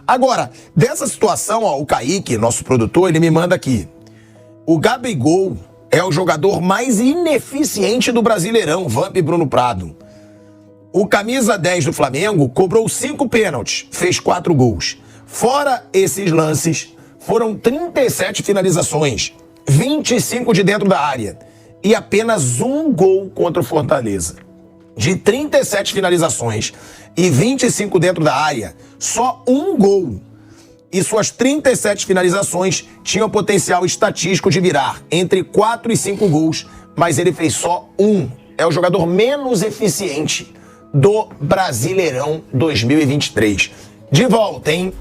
Agora, dessa situação, ó, o Kaique, nosso produtor, ele me manda aqui. O Gabigol é o jogador mais ineficiente do Brasileirão, Vamp Bruno Prado. O camisa 10 do Flamengo cobrou 5 pênaltis, fez 4 gols. Fora esses lances, foram 37 finalizações, 25 de dentro da área e apenas 1 gol contra o Fortaleza. De 37 finalizações e 25 dentro da área, só 1 gol. E suas 37 finalizações tinham potencial estatístico de virar entre 4 e 5 gols, mas ele fez só 1. É o jogador menos eficiente do Brasileirão 2023. De volta, hein?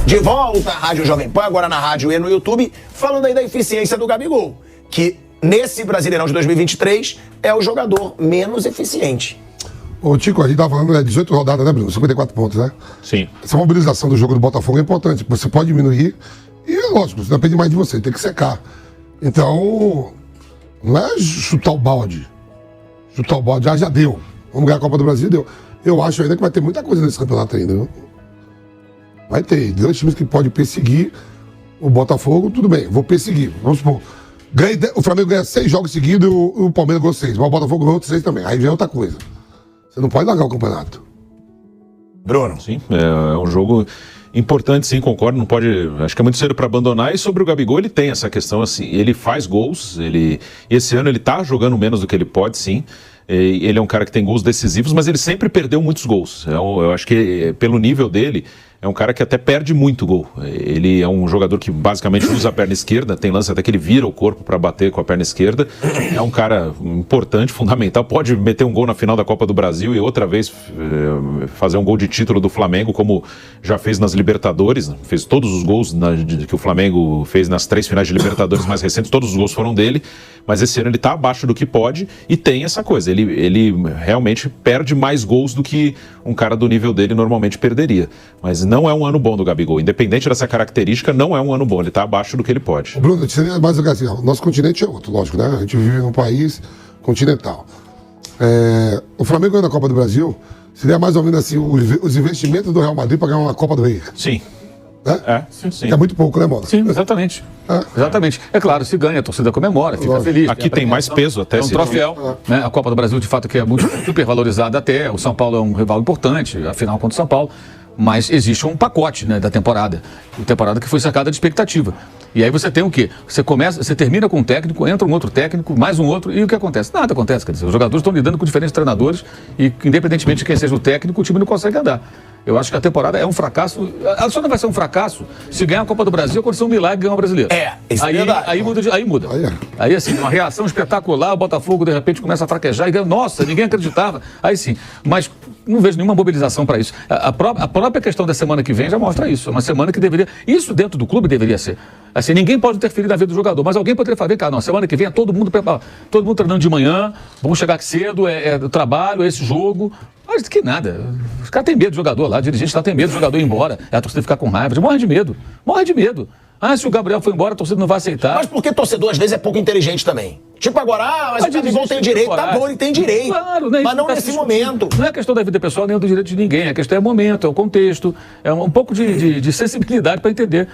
De volta à Rádio Jovem Pan, agora na rádio e no YouTube, falando aí da eficiência do Gabigol, que nesse Brasileirão de 2023 é o jogador menos eficiente. Ô, Tico, a gente tava falando, 18 rodadas, né, Bruno? 54 pontos, né? Sim. Essa mobilização do jogo do Botafogo é importante. Você pode diminuir e, lógico, isso depende mais de você, tem que secar. Então, não é chutar o balde. Chutar o balde, já deu. Vamos ganhar a Copa do Brasil, deu. Eu acho ainda que vai ter muita coisa nesse campeonato ainda, viu? Vai ter 2 times que podem perseguir o Botafogo, tudo bem, vou perseguir. Vamos supor, o Flamengo ganha 6 jogos seguidos e o Palmeiras ganhou 6, mas o Botafogo ganhou 6 também, aí já é outra coisa. Você não pode largar o campeonato. Bruno. Sim, é um jogo importante, sim, concordo, não pode, acho que é muito cedo para abandonar. E sobre o Gabigol, ele tem essa questão assim, ele faz gols, esse ano ele tá jogando menos do que ele pode, sim. Ele é um cara que tem gols decisivos, mas ele sempre perdeu muitos gols. Eu acho que pelo nível dele, é um cara que até perde muito gol. Ele é um jogador que basicamente usa a perna esquerda, tem lance até que ele vira o corpo para bater com a perna esquerda. É um cara importante, fundamental. Pode meter um gol na final da Copa do Brasil e outra vez fazer um gol de título do Flamengo, como já fez nas Libertadores. Fez todos os gols que o Flamengo fez nas 3 finais de Libertadores mais recentes, todos os gols foram dele. Mas esse ano ele está abaixo do que pode e tem essa coisa. Ele realmente perde mais gols do que um cara do nível dele normalmente perderia. Mas não é um ano bom do Gabigol. Independente dessa característica, não é um ano bom. Ele está abaixo do que ele pode. Bruno, seria mais assim, o nosso continente é outro, lógico, né? A gente vive num país continental. O Flamengo ganhando a Copa do Brasil seria mais ou menos assim os investimentos do Real Madrid para ganhar uma Copa do Rei. Sim. Né? Sim. É muito pouco, né, Mola? Sim, exatamente. Exatamente. É claro, se ganha, a torcida comemora, fica feliz. Aqui tem mais peso até. É um troféu. Né? A Copa do Brasil, de fato, que é muito super valorizada até. O São Paulo é um rival importante, afinal contra o São Paulo. Mas existe um pacote, né, da temporada. A temporada que foi cercada de expectativa. E aí você tem o quê? Você termina com um técnico, entra um outro técnico, mais um outro, e o que acontece? Nada acontece, quer dizer, os jogadores estão lidando com diferentes treinadores e, independentemente de quem seja o técnico, o time não consegue andar. Eu acho que a temporada é um fracasso. Ela só não vai ser um fracasso se ganhar a Copa do Brasil, acontecer um milagre e ganhar o brasileiro. Isso é verdade. Aí muda. Aí, assim, uma reação espetacular, o Botafogo, de repente, começa a fraquejar e ganha. Nossa, ninguém acreditava. Aí sim. Mas não vejo nenhuma mobilização para isso. A própria questão da semana que vem já mostra isso. É uma semana que deveria. Isso dentro do clube deveria ser. Assim, ninguém pode interferir na vida do jogador, mas alguém poderia fazer, cara, não, semana que vem é todo mundo preparado, todo mundo treinando de manhã, vamos chegar cedo, é trabalho, é esse jogo. Mas que nada. Os caras têm medo do jogador lá, o dirigente lá tem medo do jogador ir embora, a torcida ficar com raiva, morre de medo. Ah, se o Gabriel for embora, a torcida não vai aceitar. Mas porque torcedor às vezes é pouco inteligente também. Tipo agora, mas o Gabigol tem direito, tá bom, ele tem direito. Claro, né? Mas não nesse momento. Não é questão da vida pessoal nem do direito de ninguém, a questão é o momento, é o contexto, é um pouco de sensibilidade para entender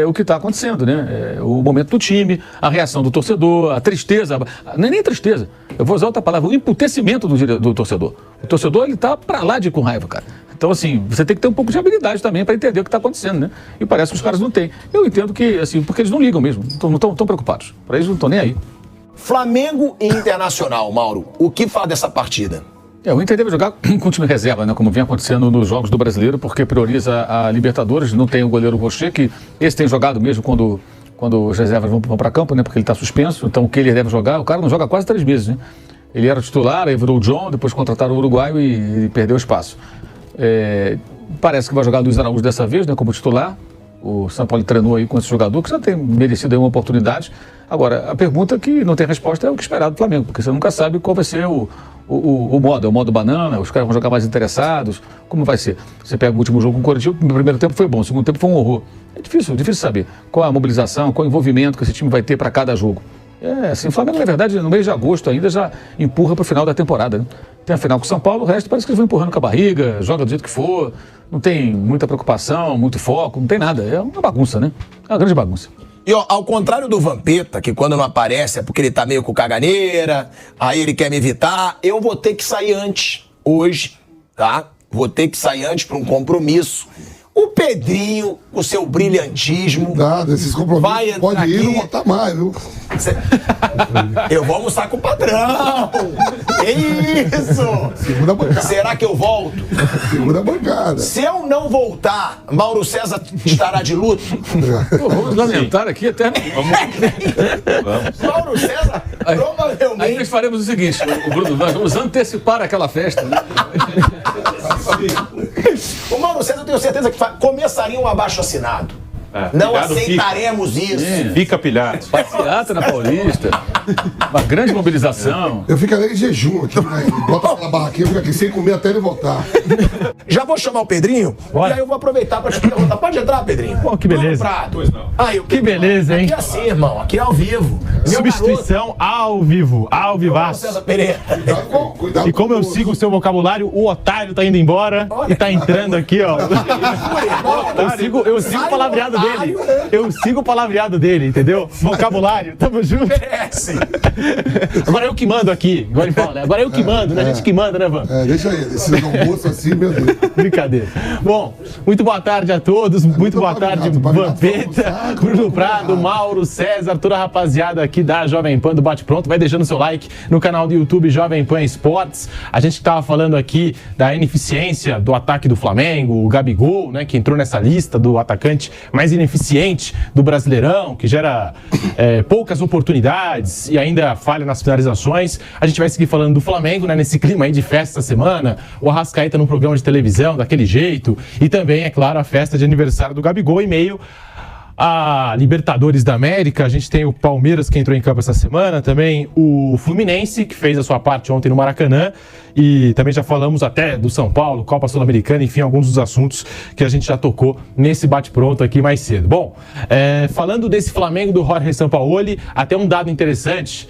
o que está acontecendo, né? O momento do time, a reação do torcedor, a tristeza, não é nem tristeza, eu vou usar outra palavra, o emputecimento do torcedor. O torcedor, ele tá para lá de com raiva, cara. Então, assim, você tem que ter um pouco de habilidade também para entender o que está acontecendo, né? E parece que os caras não têm. Eu entendo que, assim, porque eles não ligam mesmo, não estão preocupados. Para eles não estão nem aí. Flamengo e Internacional, Mauro, o que fala dessa partida? O Inter deve jogar com time reserva, né? Como vem acontecendo nos jogos do Brasileiro, porque prioriza a Libertadores, não tem o goleiro Rocher, que esse tem jogado mesmo quando os reservas vão para campo, né? Porque ele está suspenso, então o que ele deve jogar, o cara não joga há quase 3 meses, né? Ele era titular, aí virou o John, depois contrataram o uruguaio e perdeu espaço. Parece que vai jogar Luiz Araújo dessa vez, né, como titular. O São Paulo treinou aí com esse jogador, que já tem merecido aí uma oportunidade. Agora, a pergunta que não tem resposta é o que esperar do Flamengo, porque você nunca sabe qual vai ser o modo. É o modo banana, os caras vão jogar mais interessados, como vai ser? Você pega o último jogo com o Corinthians, no primeiro tempo foi bom, no segundo tempo foi um horror. É difícil saber qual a mobilização, qual o envolvimento que esse time vai ter para cada jogo. Assim, o Flamengo, na verdade, no mês de agosto ainda já empurra para o final da temporada, né? Tem a final com o São Paulo, o resto parece que eles vão empurrando com a barriga, joga do jeito que for, não tem muita preocupação, muito foco, não tem nada. É uma bagunça, né? É uma grande bagunça. E ó, ao contrário do Vampeta, que quando não aparece é porque ele tá meio com caganeira, aí ele quer me evitar, eu vou ter que sair antes, hoje, tá? Vou ter que sair antes para um compromisso. O Pedrinho, o seu brilhantismo... Nada, esses compromissos vai entrar pode ir aqui. e não botar mais, viu? Eu vou almoçar com o patrão. Isso. Segura a bancada. Será que eu volto? Segura a bancada. Se eu não voltar, Mauro César estará de luto? Pô, vamos lamentar aqui até... Mauro César, Aí provavelmente... nós faremos o seguinte, o Bruno, nós vamos antecipar aquela festa, né? O Mauro César, eu tenho certeza que começaria um abaixo-assinado. Não pilhado aceitaremos isso. Fica pilhado. Passeata na Paulista, uma grande mobilização. Eu ficarei em jejum aqui, né? Bota aquela barraquinha, fica aqui sem comer até ele voltar. Já vou chamar o Pedrinho Bora. e aí eu vou aproveitar para te perguntar. Pode entrar, Pedrinho? Pô, que beleza. Pois não. Aí, Que beleza, hein? Aqui é assim, irmão. Aqui é ao vivo. Meu Substituição ao vivo, ao garoto, vivaço. César Pereira. Cuidado E como eu sigo o seu vocabulário, o otário tá indo embora e tá entrando aqui, ó. Eu sigo o palavreado dele. Eu sigo o palavreado dele, entendeu? Vocabulário, tamo junto. Merece. Agora eu que mando aqui. Agora ele fala, né? Agora eu que mando, né? A gente que manda, né, Van? Deixa aí, esse almoço assim, meu Deus. Brincadeira. Bom, muito boa tarde a todos. Muito boa tarde, Vampeta, Bruno Prado, Mauro, César, toda a rapaziada aqui da Jovem Pan do Bate Pronto. Vai deixando seu like no canal do YouTube Jovem Pan Esportes. A gente tava falando aqui da ineficiência do ataque do Flamengo, o Gabigol, né, que entrou nessa lista do atacante mais ineficiente do Brasileirão, que gera poucas oportunidades e ainda falha nas finalizações. A gente vai seguir falando do Flamengo, né, nesse clima aí de festa essa semana. O Arrascaeta num programa de televisão daquele jeito. E também, é claro, a festa de aniversário do Gabigol em meio a Libertadores da América. A gente tem o Palmeiras, que entrou em campo essa semana, também o Fluminense, que fez a sua parte ontem no Maracanã, e também já falamos até do São Paulo, Copa Sul-Americana, enfim, alguns dos assuntos que a gente já tocou nesse bate-pronto aqui mais cedo. Bom, falando desse Flamengo do Jorge Sampaoli, até um dado interessante,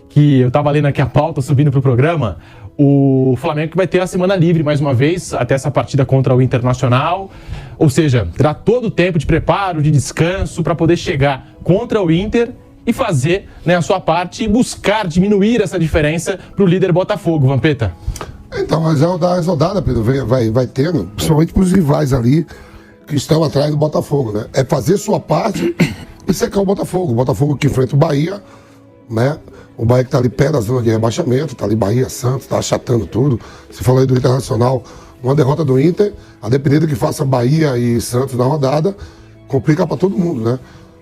que eu tava lendo aqui a pauta, subindo pro programa. O Flamengo que vai ter a semana livre mais uma vez, até essa partida contra o Internacional. Ou seja, terá todo o tempo de preparo, de descanso, para poder chegar contra o Inter e fazer, né, a sua parte e buscar diminuir essa diferença para o líder Botafogo, Vampeta. Então, mas é uma rodada, Pedro, vai tendo, principalmente para os rivais ali que estão atrás do Botafogo, né? É fazer sua parte e secar o Botafogo. O Botafogo que enfrenta o Bahia, né? O Bahia que tá ali perto da zona de rebaixamento, tá ali Bahia, Santos, tá achatando tudo. Você falou aí do Internacional, uma derrota do Inter, a depender do que faça Bahia e Santos na rodada, complica para todo mundo, né?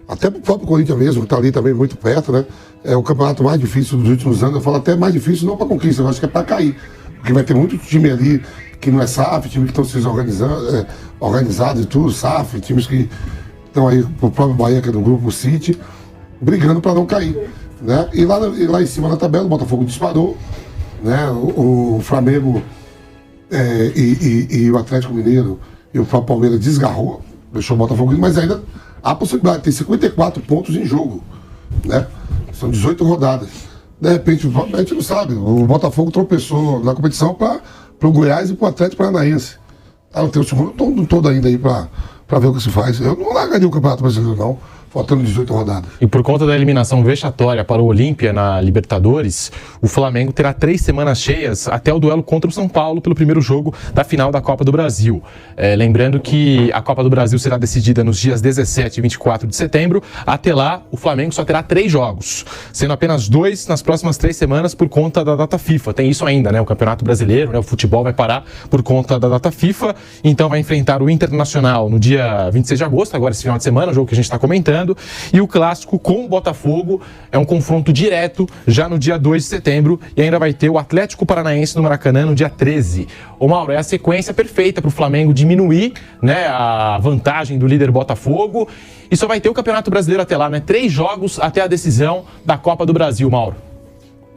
Até pro próprio Corinthians mesmo, que tá ali também muito perto, né? É o campeonato mais difícil dos últimos anos. Eu falo até mais difícil não para conquista, eu acho que é para cair. Porque vai ter muito time ali que não é SAF, time que estão se organizando, organizados e tudo, SAF, times que estão aí, o próprio Bahia, que é do grupo City, brigando para não cair. Né? E lá em cima na tabela o Botafogo disparou, né? O Flamengo e o Atlético Mineiro e o próprio Palmeiras desgarrou, deixou o Botafogo, mas ainda há possibilidade, tem 54 pontos em jogo, né? São 18 rodadas. De repente, a gente não sabe, o Botafogo tropeçou na competição para o Goiás e para o Atlético Paranaense. Não tem o segundo turno todo ainda aí para ver o que se faz. Eu não largaria o Campeonato Brasileiro, não, faltando 18 rodadas. E por conta da eliminação vexatória para o Olímpia na Libertadores, o Flamengo terá 3 semanas cheias até o duelo contra o São Paulo pelo primeiro jogo da final da Copa do Brasil. Lembrando que a Copa do Brasil será decidida nos dias 17 e 24 de setembro. Até lá, o Flamengo só terá 3 jogos, sendo apenas 2 nas próximas 3 semanas por conta da data FIFA. Tem isso ainda, né? O Campeonato Brasileiro, né? O futebol vai parar por conta da data FIFA. Então vai enfrentar o Internacional no dia 26 de agosto, agora esse final de semana, o jogo que a gente está comentando. E o clássico com o Botafogo é um confronto direto já no dia 2 de setembro e ainda vai ter o Atlético Paranaense no Maracanã no dia 13. Ô Mauro, é a sequência perfeita para o Flamengo diminuir, né, a vantagem do líder Botafogo e só vai ter o Campeonato Brasileiro até lá, né? 3 jogos até a decisão da Copa do Brasil, Mauro.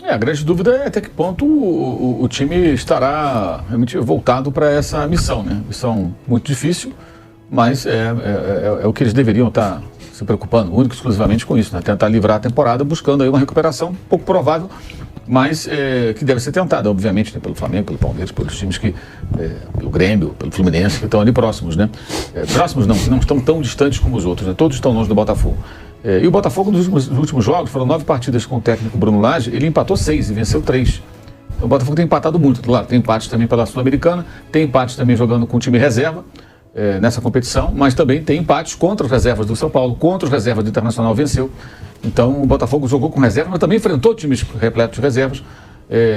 A grande dúvida é até que ponto o time estará realmente voltado para essa missão, né? Missão muito difícil, mas é o que eles deveriam estar se preocupando único e exclusivamente com isso, né? Tentar livrar a temporada buscando aí uma recuperação pouco provável mas que deve ser tentada, obviamente, né, pelo Flamengo, pelo Palmeiras, pelos times pelo Grêmio, pelo Fluminense, que estão ali próximos, né? Próximos não, que não estão tão distantes como os outros, né? Todos estão longe do Botafogo. E o Botafogo, nos últimos jogos, foram 9 partidas com o técnico Bruno Lage, ele empatou 6 e venceu 3. Então, o Botafogo tem empatado muito, claro, tem empates também pela Sul-Americana, tem empates também jogando com o time reserva nessa competição, mas também tem empates contra as reservas do São Paulo, contra as reservas do Internacional, venceu. Então o Botafogo jogou com reserva, mas também enfrentou times repletos de reservas.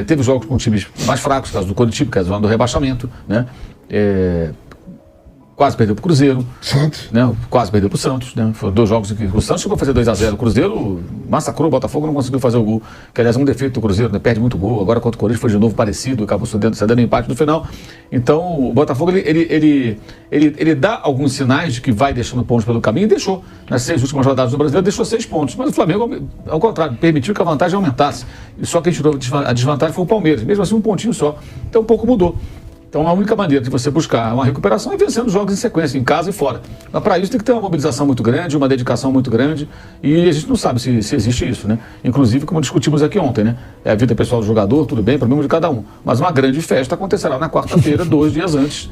Teve jogos com times mais fracos, caso do Coritiba, que é a zona do rebaixamento, né? Quase perdeu para o Cruzeiro. Santos. Né? Quase perdeu para o Santos. Né? Foram 2 jogos em que o Santos chegou a fazer 2-0. O Cruzeiro massacrou o Botafogo, não conseguiu fazer o gol. Que, aliás, é um defeito do Cruzeiro, né? Perde muito gol. Agora contra o Corinthians foi de novo parecido, acabou cedendo empate no final. Então, o Botafogo, ele dá alguns sinais de que vai deixando pontos pelo caminho e deixou. Nas 6 últimas rodadas do Brasileiro, deixou 6 pontos. Mas o Flamengo, ao contrário, permitiu que a vantagem aumentasse. E só quem tirou a desvantagem foi o Palmeiras. Mesmo assim, um pontinho só. Então, um pouco mudou. Então, a única maneira de você buscar uma recuperação é vencendo jogos em sequência, em casa e fora. Mas, para isso, tem que ter uma mobilização muito grande, uma dedicação muito grande, e a gente não sabe se existe isso, né? Inclusive, como discutimos aqui ontem, né? É a vida pessoal do jogador, tudo bem, problema de cada um. Mas uma grande festa acontecerá na quarta-feira, 2 dias antes,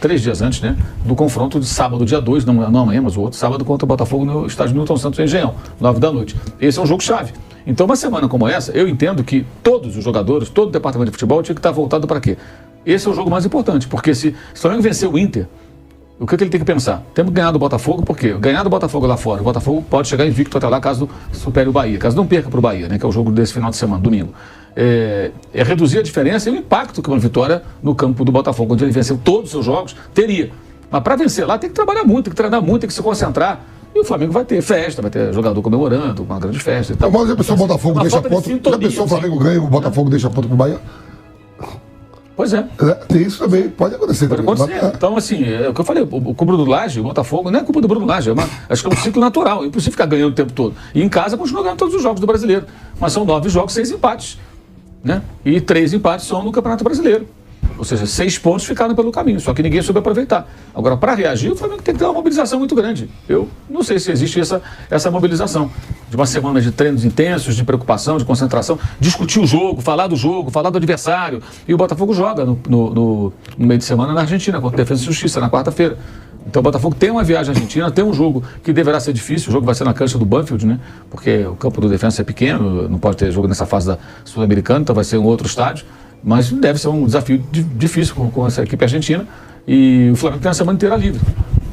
3 dias antes, né? Do confronto de sábado, dia 2, não amanhã, mas o outro sábado, contra o Botafogo no estádio Newton Santos, em Engenhão, 9 da noite. Esse é um jogo-chave. Então, uma semana como essa, eu entendo que todos os jogadores, todo o departamento de futebol tinha que estar voltado para quê? Esse é o jogo mais importante, porque se o Flamengo vencer o Inter, o que ele tem que pensar? Temos que ganhar do Botafogo, porque ganhar do Botafogo lá fora, o Botafogo pode chegar invicto até lá, caso supere o Bahia, caso não perca para o Bahia, né, que é o jogo desse final de semana, domingo. É reduzir a diferença e o impacto que uma vitória no campo do Botafogo, onde ele venceu todos os seus jogos, teria. Mas para vencer lá tem que trabalhar muito, tem que treinar muito, tem que se concentrar. E o Flamengo vai ter festa, vai ter jogador comemorando, uma grande festa e tal. Mas a pessoa Botafogo deixa ponto, a pessoa o Flamengo ganha, o Botafogo deixa ponto pro Bahia. Pois é. Tem isso também, pode acontecer. Pode acontecer. Então, assim, é o que eu falei, o culpa do Lage, o Botafogo, não é culpa do Bruno Lage, acho que é um ciclo natural, é impossível ficar ganhando o tempo todo. E em casa continua ganhando todos os jogos do Brasileiro. Mas são 9 jogos, 6 empates. Né? E 3 empates são no Campeonato Brasileiro. Ou seja, 6 pontos ficaram pelo caminho, só que ninguém soube aproveitar. Agora, para reagir, o Flamengo tem que ter uma mobilização muito grande. Eu não sei se existe essa mobilização. De uma semana de treinos intensos, de preocupação, de concentração, discutir o jogo, falar do adversário. E o Botafogo joga no meio de semana na Argentina, contra a Defensa e Justiça, na quarta-feira. Então o Botafogo tem uma viagem à Argentina, tem um jogo que deverá ser difícil, o jogo vai ser na cancha do Banfield, né? Porque o campo do Defensa é pequeno, não pode ter jogo nessa fase da Sul-Americana, então vai ser um outro estádio. Mas deve ser um desafio difícil com essa equipe argentina. E o Flamengo tem a semana inteira livre.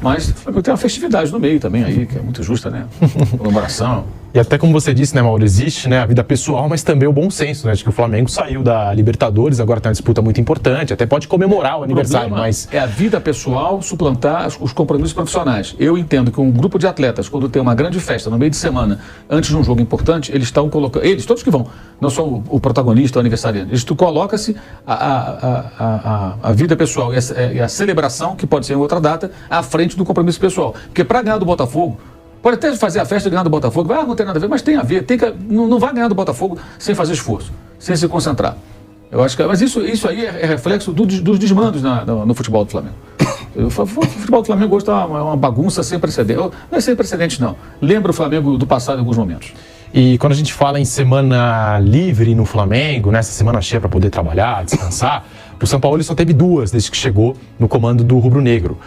Mas o Flamengo tem uma festividade no meio também aí, que é muito justa, né? Comemoração. E até como você disse, né, Mauro, existe, né, a vida pessoal, mas também o bom senso, né, de que o Flamengo saiu da Libertadores, agora tem uma disputa muito importante, até pode comemorar o aniversário, mas... É a vida pessoal suplantar os compromissos profissionais. Eu entendo que um grupo de atletas, quando tem uma grande festa no meio de semana, antes de um jogo importante, eles estão colocando... Eles, todos que vão, não só o protagonista, o aniversariante, eles coloca-se a vida pessoal e a celebração, que pode ser em outra data, à frente do compromisso pessoal. Porque para ganhar do Botafogo, pode até fazer a festa e ganhar do Botafogo, não tem nada a ver, mas tem a ver, não vai ganhar do Botafogo sem fazer esforço, sem se concentrar. Eu acho que, mas isso aí é reflexo dos desmandos no futebol do Flamengo. O futebol do Flamengo hoje está uma bagunça sem precedentes. Não é sem precedentes, não. Lembra o Flamengo do passado em alguns momentos. E quando a gente fala em semana livre no Flamengo, nessa semana cheia para poder trabalhar, descansar, o São Paulo só teve 2 desde que chegou no comando do rubro-negro.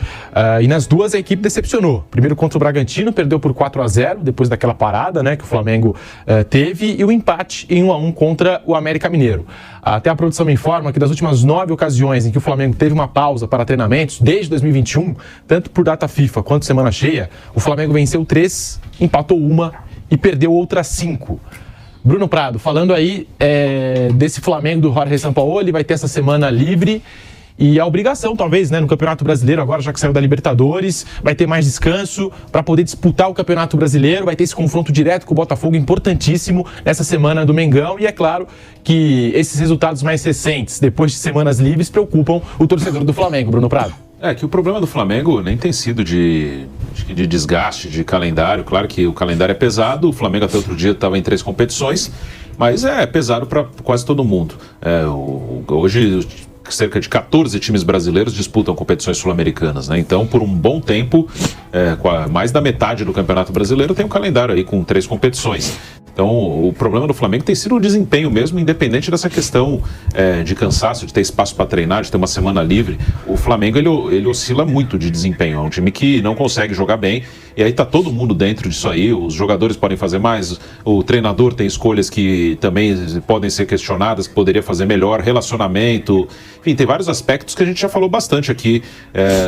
E nas 2 a equipe decepcionou. Primeiro contra o Bragantino, perdeu por 4-0, depois daquela parada, né, que o Flamengo teve, e o empate em 1-1 contra o América Mineiro. Até a produção me informa que das últimas 9 ocasiões em que o Flamengo teve uma pausa para treinamentos, desde 2021, tanto por data FIFA quanto semana cheia, o Flamengo venceu 3, empatou 1 e perdeu outras 5. Bruno Prado, falando aí desse Flamengo do Jorge Sampaoli, vai ter essa semana livre e a obrigação, talvez, né, no Campeonato Brasileiro, agora já que saiu da Libertadores, vai ter mais descanso para poder disputar o Campeonato Brasileiro, vai ter esse confronto direto com o Botafogo, importantíssimo, nessa semana do Mengão, e é claro que esses resultados mais recentes, depois de semanas livres, preocupam o torcedor do Flamengo, Bruno Prado. Que o problema do Flamengo nem tem sido de desgaste de calendário. Claro que o calendário é pesado, o Flamengo até outro dia estava em 3 competições, mas é pesado para quase todo mundo. Hoje, cerca de 14 times brasileiros disputam competições sul-americanas, né? Então, por um bom tempo, mais da metade do Campeonato Brasileiro tem um calendário aí com 3 competições. Então, o problema do Flamengo tem sido o desempenho mesmo, independente dessa questão de cansaço, de ter espaço para treinar, de ter uma semana livre. O Flamengo, ele oscila muito de desempenho. É um time que não consegue jogar bem, e aí tá todo mundo dentro disso aí. Os jogadores podem fazer mais, o treinador tem escolhas que também podem ser questionadas, que poderia fazer melhor, relacionamento. Enfim, tem vários aspectos que a gente já falou bastante aqui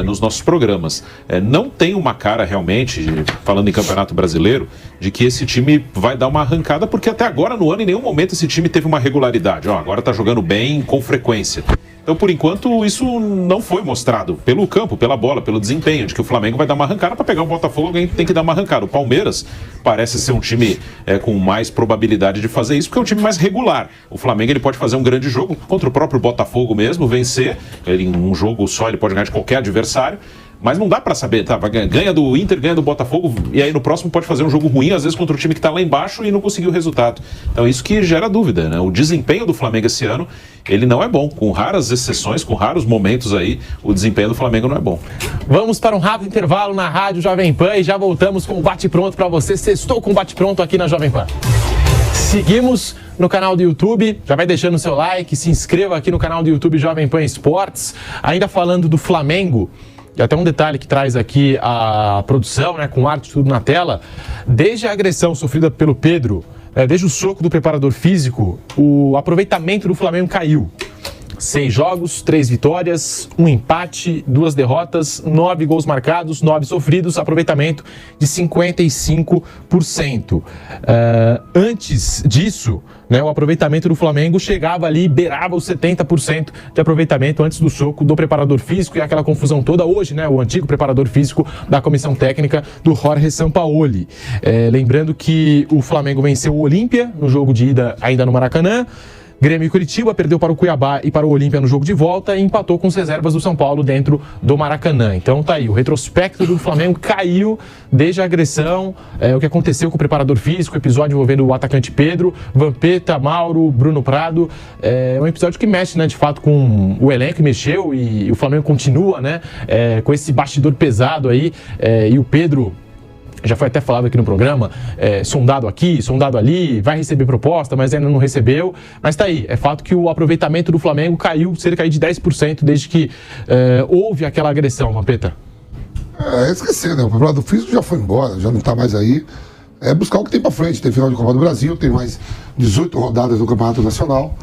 nos nossos programas. Não tem uma cara realmente, falando em Campeonato Brasileiro, de que esse time vai dar uma arrancada, porque até agora no ano em nenhum momento esse time teve uma regularidade. Agora tá jogando bem com frequência. Então, por enquanto, isso não foi mostrado pelo campo, pela bola, pelo desempenho, de que o Flamengo vai dar uma arrancada. Para pegar o Botafogo, alguém tem que dar uma arrancada. O Palmeiras parece ser um time com mais probabilidade de fazer isso, porque é um time mais regular. O Flamengo ele pode fazer um grande jogo contra o próprio Botafogo mesmo, vencer. Em um jogo só ele pode ganhar de qualquer adversário. Mas não dá pra saber, tá? Ganha do Inter, ganha do Botafogo, e aí no próximo pode fazer um jogo ruim, às vezes contra o time que tá lá embaixo e não conseguiu o resultado. Então isso que gera dúvida, né? O desempenho do Flamengo esse ano, ele não é bom. Com raras exceções, com raros momentos aí, o desempenho do Flamengo não é bom. Vamos para um rápido intervalo na Rádio Jovem Pan e já voltamos com o Bate Pronto pra você. Sextou com o Bate Pronto aqui na Jovem Pan. Seguimos no canal do YouTube, já vai deixando o seu like, se inscreva aqui no canal do YouTube Jovem Pan Esportes. Ainda falando do Flamengo, e até um detalhe que traz aqui a produção, né, com arte tudo na tela, desde a agressão sofrida pelo Pedro, desde o soco do preparador físico, o aproveitamento do Flamengo caiu. 6 jogos, 3 vitórias, 1 empate, 2 derrotas, 9 gols marcados, 9 sofridos, aproveitamento de 55%. Antes disso, né, o aproveitamento do Flamengo chegava ali, beirava os 70% de aproveitamento antes do soco do preparador físico e aquela confusão toda hoje, né, o antigo preparador físico da comissão técnica do Jorge Sampaoli. Lembrando que o Flamengo venceu o Olímpia no jogo de ida ainda no Maracanã, Grêmio e Curitiba perdeu para o Cuiabá e para o Olímpia no jogo de volta e empatou com as reservas do São Paulo dentro do Maracanã. Então tá aí, o retrospecto do Flamengo caiu desde a agressão, o que aconteceu com o preparador físico, o episódio envolvendo o atacante Pedro, Vampeta, Mauro, Bruno Prado. É um episódio que mexe, né, de fato, com o elenco, mexeu e o Flamengo continua, né, com esse bastidor pesado aí, e o Pedro... Já foi até falado aqui no programa, sondado aqui, sondado ali, vai receber proposta, mas ainda não recebeu. Mas tá aí, é fato que o aproveitamento do Flamengo caiu cerca de 10% desde que houve aquela agressão, Vampeta. Esquecer, né? O preparador físico já foi embora, já não tá mais aí. É buscar o que tem pra frente. Tem final de Copa do Brasil, tem mais 18 rodadas do Campeonato Nacional,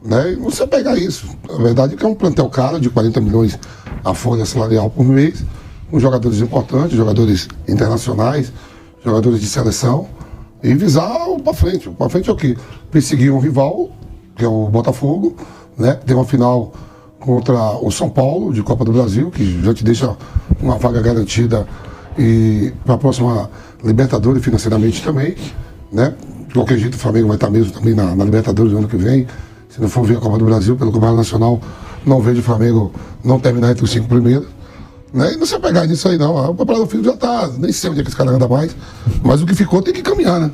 né? E não se pegar isso. A verdade é que é um plantel caro de 40 milhões a folha salarial por mês, com jogadores importantes, jogadores internacionais, jogadores de seleção, e visar o para frente. O para frente é o quê? Perseguir um rival, que é o Botafogo, né? Tem uma final contra o São Paulo, de Copa do Brasil, que já te deixa uma vaga garantida e para a próxima Libertadores financeiramente também, né? De qualquer jeito o Flamengo vai estar mesmo também na Libertadores no ano que vem. Se não for ver a Copa do Brasil pelo Campeonato Nacional, não vejo o Flamengo não terminar entre os 5 primeiros. Né? E não se pegar nisso aí não, o preparador físico já tá, nem sei onde é que esse cara anda mais, mas o que ficou tem que caminhar, né?